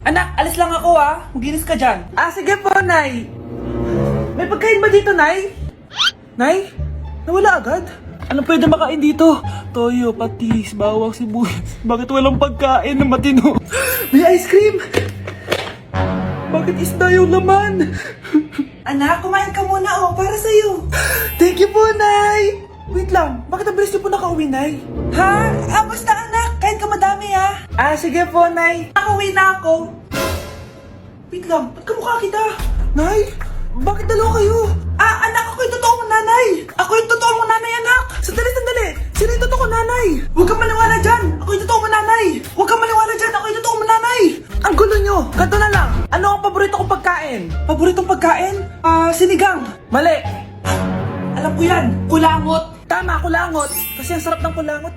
Anak, alis lang ako Maginis ka dyan. Sige po, Nay. May pagkain ba dito, Nay? Nay? Nawala agad? Anong pwede makain dito? Toyo, patis, bawang, sibuyas. Bakit walang pagkain na matino? May ice cream! Bakit isda yung laman? Anak, kumain ka muna para sa'yo. Thank you po, Nay! Wait lang, bakit ang bilis niyo po nakauwi, Nay? Basta anak, kain ka madami sige po, Nay. Nakauwi na ako. Wait lang, ba't kamukha kita? Nay, bakit dalawa kayo? Anak, ako yung totoo mong nanay. Ako yung totoo mong nanay, anak. Sandali. Sino yung totoo nanay? Huwag kang maniwala dyan. Ako yung totoo mong nanay. Huwag kang maniwala dyan. Ako yung totoo mong nanay. Ang gulo nyo. Ganto na lang. Ano ang paborito kong pagkain? Paboritong pagkain? Sinigang. Mali. Alam ko yan. Kulangot. Tama, kulangot. Kasi ang sarap ng kulangot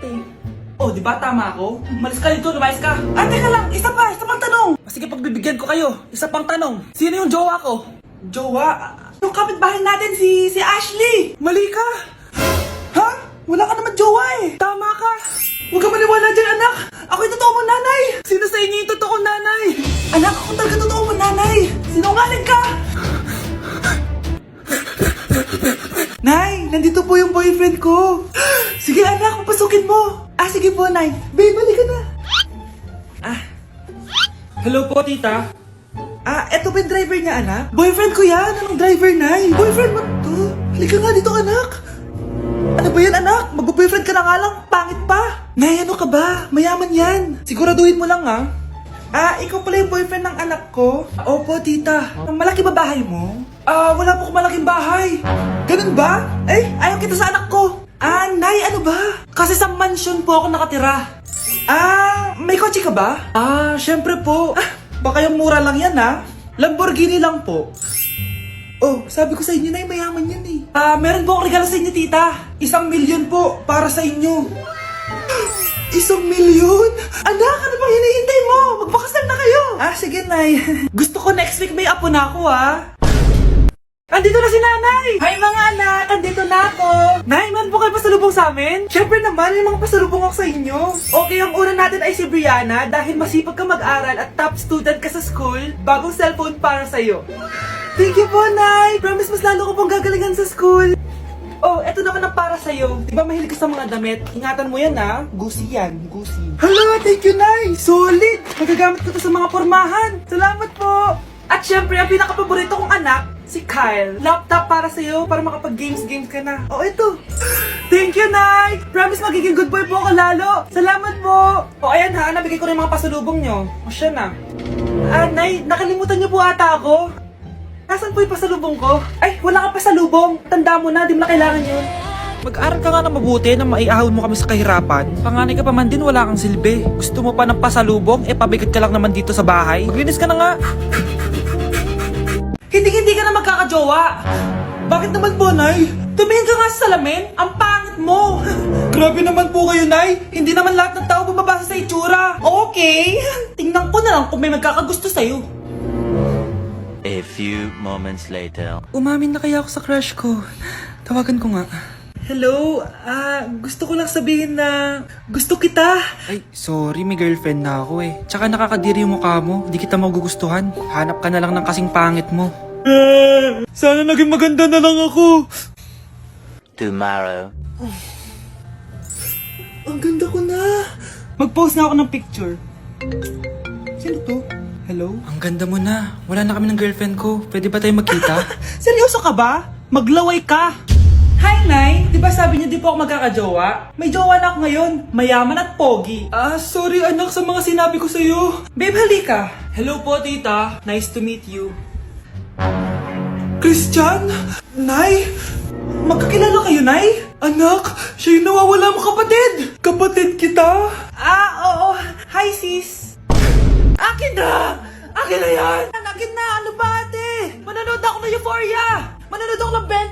di ba tama ako? Malis ka dito, lumayas ka. Teka lang. Isa pang tanong. Sige, pagbibigyan ko kayo. Isa pang tanong. Sino yung jowa ko? Jowa? Yung kapitbahay natin, si Ashley! Mali ka! Wala ka naman jowa Tama ka! Huwag ka maniwala dyan, anak! Ako yung totoo mong nanay! Sino sa inyo yung totoo nanay? Anak, ako talaga totoo mong nanay! Sinungaling ka! Nay, nandito po yung boyfriend ko! Sige anak, papasukin mo! Sige po, Nay. Babe, balik ka na! Hello po, tita. Eto ba yung driver niya, anak? Boyfriend ko yan! Anong driver, Nay? Boyfriend mo to? Halika nga dito, anak! Ano ba yan, anak? Mag-boyfriend ka na nga lang, pangit pa! Nay, ano ka ba? Mayaman yan! Siguraduhin mo lang, ikaw pala yung boyfriend ng anak ko? Opo, tita. Malaki ba bahay mo? Wala po akong malaking bahay. Ganun ba? Ayaw kita sa anak ko. Nay, ano ba? Kasi sa mansion po ako nakatira. May kotse ka ba? Syempre po. Baka yung mura lang yan, Lamborghini lang po. Sabi ko sa inyo na mayaman yan meron po akong regalo sa inyo, tita. 1,000,000 po para sa inyo. 1,000,000? Anak, ano bang hinihintay mo? Magpakasal na kayo. Sige, Nay. Gusto ko next week may apo na ako, Andito na si Nanay! Hi mga anak! Andito na ako! Nay, man po kayo pasalubong sa amin? Syempre naman, may mga pasalubong ako sa inyo. Okay, ang una natin ay si Brianna dahil masipag ka mag-aral at top student ka sa school, bagong cellphone para sa'yo. Thank you po, Nay! Promise mas lalo ko pong gagalingan sa school. Eto naman ang para sa'yo. Diba mahilig ka sa mga damit? Ingatan mo yan, Gucci yan, Gucci. Hala, thank you, Nay! Solid! Magagamit ko to sa mga pormahan. Salamat po! At syempre, ang pinaka-paborito kong anak, si Kyle. Laptop para sa'yo, para makapag-games ka na. Ito. Thank you, Nay! Promise magiging good boy po ako lalo. Salamat po! Ayan nabigay ko rin mga pasalubong nyo. Siya na. Nay, nakalimutan nyo po ata ako. Nasaan po yung pasalubong ko? Wala kang pasalubong. Tanda mo na, di mo na kailangan yun. Mag-aral ka nga na mabuti na maiahon mo kami sa kahirapan. Panganay ka pa man din, wala kang silbi. Gusto mo pa ng pasalubong, pabigat ka lang naman dito sa bahay. Maglinis ka na nga. Hindi ka na magkakajowa. Bakit naman po, Nay? Tumingin ka nga sa salamin. Ang pangit mo. Grabe naman po kayo, Nay. Hindi naman lahat ng tao bumabasa sa itsura. Okay. Tingnan ko na lang kung may magkakagusto sa'yo. A few moments later. Umamin na kaya ako sa crush ko. Tawagan ko nga. Hello? Gusto ko lang sabihin na gusto kita. Sorry, may girlfriend na ako Tsaka nakakadiri yung mukha mo. Di kita magugustuhan. Hanap ka na lang ng kasing pangit mo. Sana naging maganda na lang ako. Tomorrow. Ang ganda ko na. Mag-post na ako ng picture. Sino to? Hello? Ang ganda mo na. Wala na kami ng girlfriend ko. Pwede ba tayo magkita? Seryoso ka ba? Maglaway ka. Hi, Nay! Di ba sabi niyo di po ako magkakajowa? May jowa na ako ngayon. Mayaman at pogi. Sorry anak sa mga sinabi ko sa'yo. Babe, halika. Hello po, tita. Nice to meet you. Christian? Nay? Magkakilala kayo, Nay? Anak, siya yung nawawala mo kapatid. Kapatid kita? Oo. Hi, sis. Akin na! Akin na yan! Akin na! Ano ba, ate? Manonood ako ng Euphoria! Manonood ako ng Ben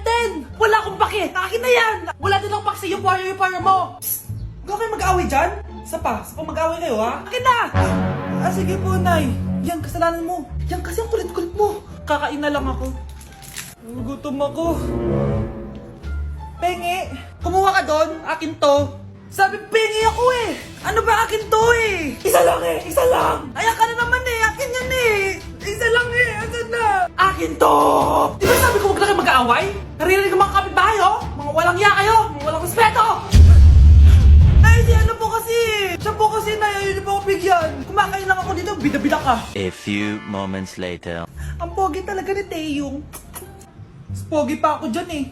10! Wala akong pake! Akin na yan! Wala din akong pake sa Euphoria mo! Psst! Huwag kayo mag-away dyan? Sa pa mag-away kayo, Akin na! Sige po, Nay. Yan, kasalanan mo. Yan kasi ang kulit-kulit mo. Kakain na lang ako. Gutom ako. Penge, kumuha ka doon. Akin to. Sabi, pengi ako eh! Ano ba akin to eh? Isa lang eh! Isa lang! Ayan ka na naman eh! Akin yan eh! Isa lang eh! Asan na? Akin to! Di ba sabi ko huwag na kayo mag-aaway? Naririnig ang mga kapitbahay oh! Mga walang iya kayo! Mga walang respeto! Ay, si ano po kasi! Siya po kasi na yun po ako bigyan! Kumakain lang ako dito, bida-bida ka! A few moments later. Ang pogi talaga ni Taeyong. Mas pogi pa ako dyan eh.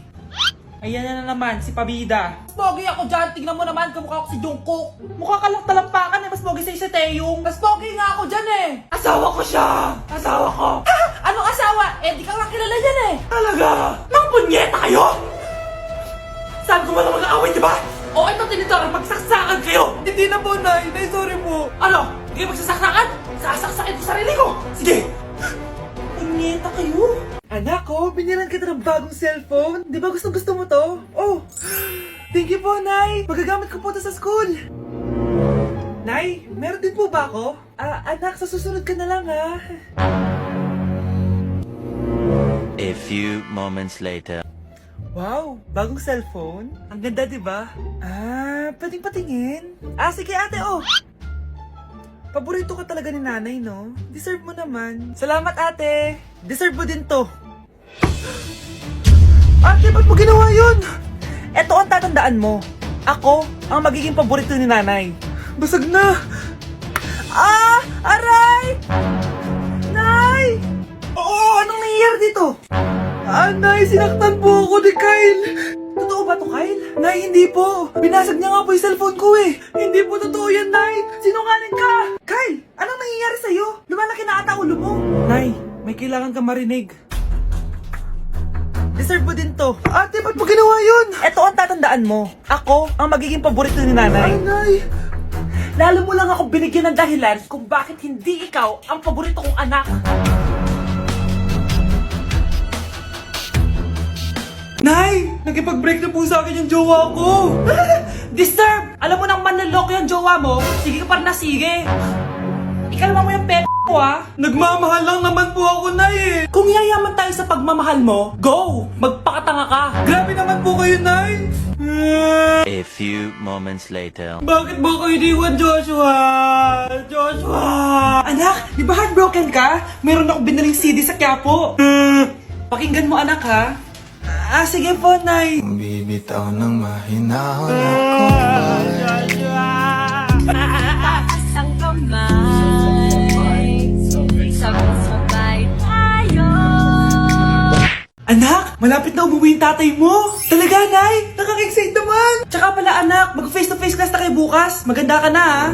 Ayan na naman, si Pabida. Mas pogi ako dyan, tignan mo naman, kamukha ako si Jungkook. Mukha ka lang talampakan eh, mas pogi sa'yo si Taeyong. Mas pogi nga ako dyan eh. Asawa ko siya! Asawa ko! Ha? Anong asawa? Eh, di ka nga kilala yan eh. Talaga? Mga punyeta kayo? Saan ko wala mag-aaway, di ba? O, ito tinitora, magsaksakan kayo! Hindi na po, Nay. Nay, sorry po. Ano? Hindi kayo magsasaksakan? Sasaksakin ko sarili ko! Sige! Punyeta kayo? Anak ko, binilan kita ng bagong cellphone. Di ba gusto mo to? Oh, thank you po, Nay. Magagamit ko po to sa school. Nay, meron din po ba ako? Anak, sa susunod ka na lang, ha? A few moments later. Wow, bagong cellphone? Ang ganda, di ba? Pwedeng patingin? Sige ate, oh. Paborito ka talaga ni nanay, no? Deserve mo naman. Salamat, ate. Deserve mo din to. Ate, ba't mo ginawa yun? Eto ang tatandaan mo. Ako ang magiging paborito ni nanay. Basag na. Aray! Nay! Oo, anong nangyayari dito? Nay, sinaktan po ako ni Kyle. Totoo ba to, Kyle? Nay, hindi po. Binasag niya nga po yung cellphone ko eh. Hindi po totoo yan, Nay. Sinungaling ka. Kyle, anong nangyayari sa'yo? Lumalaki na ata ulo mo. Nay, may kailangan ka marinig. Deserve mo din to. Ate, ba't mo ginawa yun? Eto ang tatandaan mo. Ako ang magiging paborito ni nanay. Nay. Lalo mo lang ako binigyan ng dahilan kung bakit hindi ikaw ang paborito kong anak. Nay! Nakipag-break na po sa akin yung jowa ko! Disturb! Alam mo nang manloloko yung jowa mo, sige ka pa rin na sige! Ikalma mo yung ko ah! Nagmamahal lang naman po ako, Nay eh! Kung yayaman tayo sa pagmamahal mo, go! Magpakatanga ka! Grabe naman po kayo, Nay! A few moments later. Bakit ba kayo iniwan, Joshua? Joshua! Anak, di ba heartbroken ka? Meron ako binaling CD sa Quiapo. Pakinggan mo, anak, ha? Sige po, Nay. Bibitaw ng mahinahon ako. Taas ang kamay, sabay-sabay tayo. Anak, malapit na umuwi yung tatay mo. Talaga, Nay? Nakaka-excite naman. Tsaka pala, anak, mag-face-to-face class na kayo bukas. Maganda ka na, ha?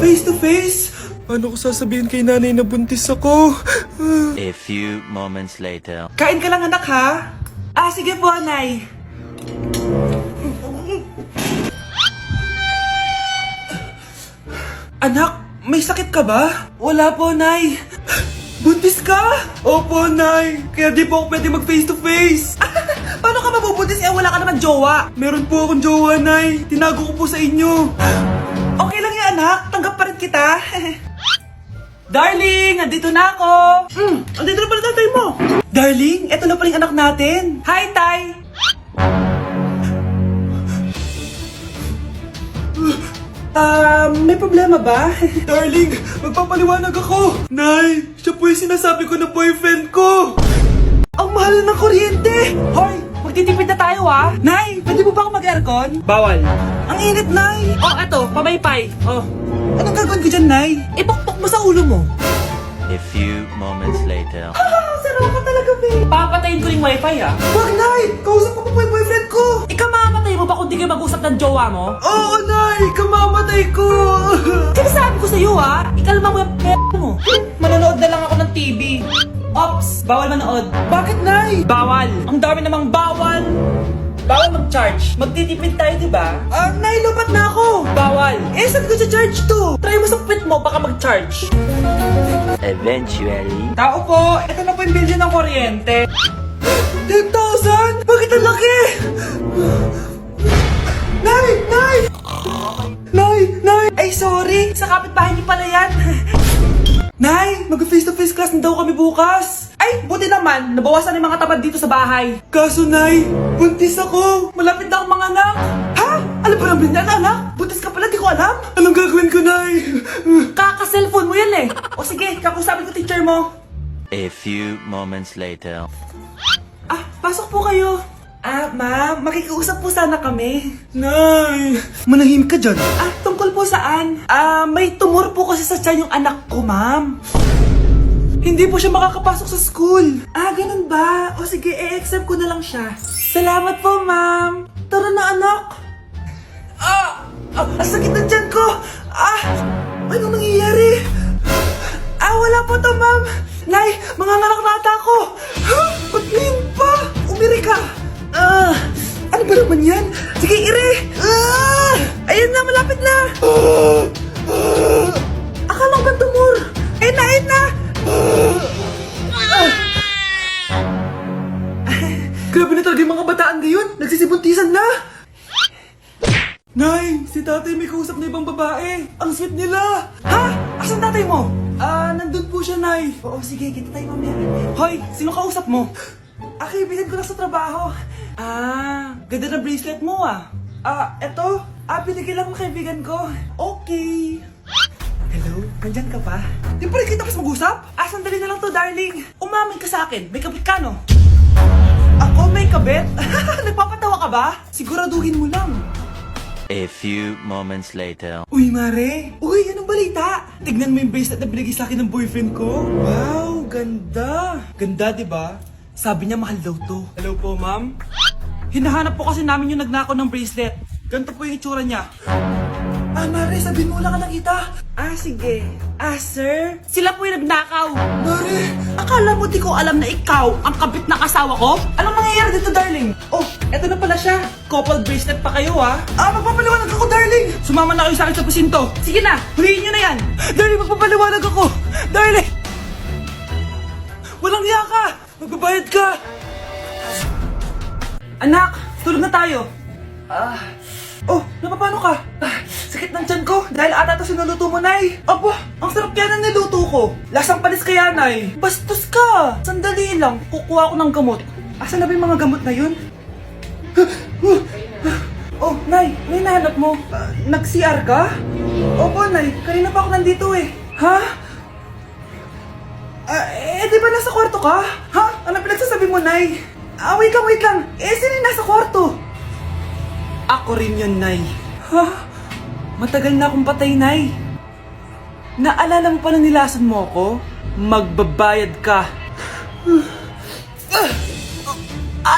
Face-to-face? Paano ko sasabihin kay nanay na buntis ako? A few moments later. Kain ka lang, anak, ha? Sige po, Nay. Anak, may sakit ka ba? Wala po, Nay. Buntis ka? Opo, Nay. Kaya di po ako pwede mag face to face. Paano ka mabubuntis wala ka naman jowa? Meron po akong jowa, Nay. Tinago ko po sa inyo. Okay lang yan, anak. Tanggap pa rin kita. Darling, nandito na ako. Andito na pala tatay mo. Darling, eto na pala yung anak natin. Hi, Tay. May problema ba? Darling, magpapaliwanag ako. Nay, siya po yung sinasabi ko na boyfriend ko. Ang mahal ng kuryente. Hoy, magtitipid na tayo ah. Nay, pwede mo ba ako mag-aircon? Bawal. Ang init, Nay. Eto, pamaypay. Anong gagawin ko dyan, Nay? Ipokpok mo sa ulo mo. A few moments later. Sarap ka talaga, babe. Papatayin ko yung wifi, ah. Wag, Nay! Kausap ko pa po yung boyfriend ko. Ikaw mamamatay mo ba kung di kayo mag-usap ng jowa mo? Oo, Nay! Kamamatay ko! Sinasabi ko sa'yo, ah. Ikalma mo yung mo. Manonood na lang ako ng TV. Ops! Bawal manood. Bakit, Nay? Bawal. Ang dami namang bawal. Bawal mag-charge. Magtitipid tayo, di ba? Nay, lupat na ako. Bawal. Saan ko charge to? Try mo sa puwit mo, baka mag-charge. Eventually. Tao po, ito na po yung bill ng kuryente. 10,000? Bakit ang laki? Nay! Nay! Nay! Nay! Ay, sorry. Sa kapitbahay niyo pala yan. Nay, mag-face-to-face class na daw kami bukas. Ay, buti naman. Nabawasan yung mga tamad dito sa bahay. Kaso, Nay, buntis ako. Malapit na akong mga anak. Ha? Alam ba namin yan, anak? Buntis buntis ka pala, di ko alam. Anong gagawin ko, Nay? Kaka-cellphone mo yan eh. O sige, kakusapin ko teacher mo. A few moments later. Pasok po kayo. Ma'am, makikiusap po sana kami. Nay, manahimik ka dyan. Tungkol po saan? May tumor po kasi sa tiyan yung anak ko, ma'am. Hindi po siya makakapasok sa school. Ganun ba? O sige, i-accept ko na lang siya. Salamat po, ma'am. Tara na, anak. Ang sakit ng tiyan ko. Anong nangyayari? Wala po to, ma'am. Nay, manganganak na ata ako. Ba't ngayon pa? Umiri ka. Ano ba naman yan? Sige, ire. Ayun na, malapit na. Akala ko ba tumor? Ayun na. Grabe na talaga yung mga bataan ngayon. Nagsisibuntisan na. Nay, si tatay may kausap na ibang babae. Ang sweet nila. Asan tatay mo? Nandun po siya, Nay. Oo, sige, kita tayo mamaya. Hoy, sino kausap mo? Kaibigan ko lang sa trabaho. Ganda na bracelet mo eto. Binigay lang ng kaibigan ko. Okay. Hello, nandyan ka pa? Di pa rin kita mas mag-usap? Sandali na lang to, darling. Umamin ka sa akin, may kabit ka, no? Ako may kabit? Nagpapatawa ka ba? Siguraduhin mo lang. A few moments later. Uy, Mare! Uy, anong balita? Tignan mo yung bracelet na binigay sa akin ng boyfriend ko. Wow, ganda! Ganda, di ba? Sabi niya mahal daw to. Hello po, ma'am? Hinahanap po kasi namin yung nagnakaw ng bracelet. Ganito po yung itsura niya. Mare, sabihin mo wala ka nakita. Sige. Sir? Sila po yung nagnakaw. Mare, akala mo di ko alam na ikaw ang kabit ng asawa ko? Anong nangyayari dito, darling? Eto na pala siya. Couple bracelet pa kayo, magpapaliwanag ako, darling. Sumama na kayo sa akin sa presinto. Sige na, huliin nyo na yan. Darling, magpapaliwanag ako. Darling! Walang hiya ka. Magbabayad ka. Anak, tulog na tayo. Napapano ka? Sakit ng tiyan ko dahil ata ito sinuluto mo, Nay. Ang sarap kaya ng niluto ko. Lasang panis kaya, Nay. Bastos ka. Sandali lang, kukuha ko ng gamot. Asan na ba yung mga gamot na yun? Nay, may nahanap mo. Nag-CR ka? Opo, Nay. Kanina pa ako nandito eh. Di ba nasa kwarto ka? Ano pinagsasabi mo, Nay? Wait lang. Sino yung nasa kwarto? Ako rin yun, Nay. Matagal na akong patay, Nay. Naalala mo pa na nilason mo ako? Magbabayad ka.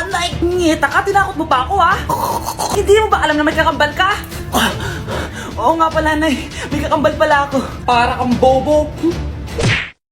Nay, ngita ka, tinakot mo pa ako, Hindi mo ba alam na may kakambal ka? Oo nga pala, Nay. May kakambal pala ako. Para kang bobo.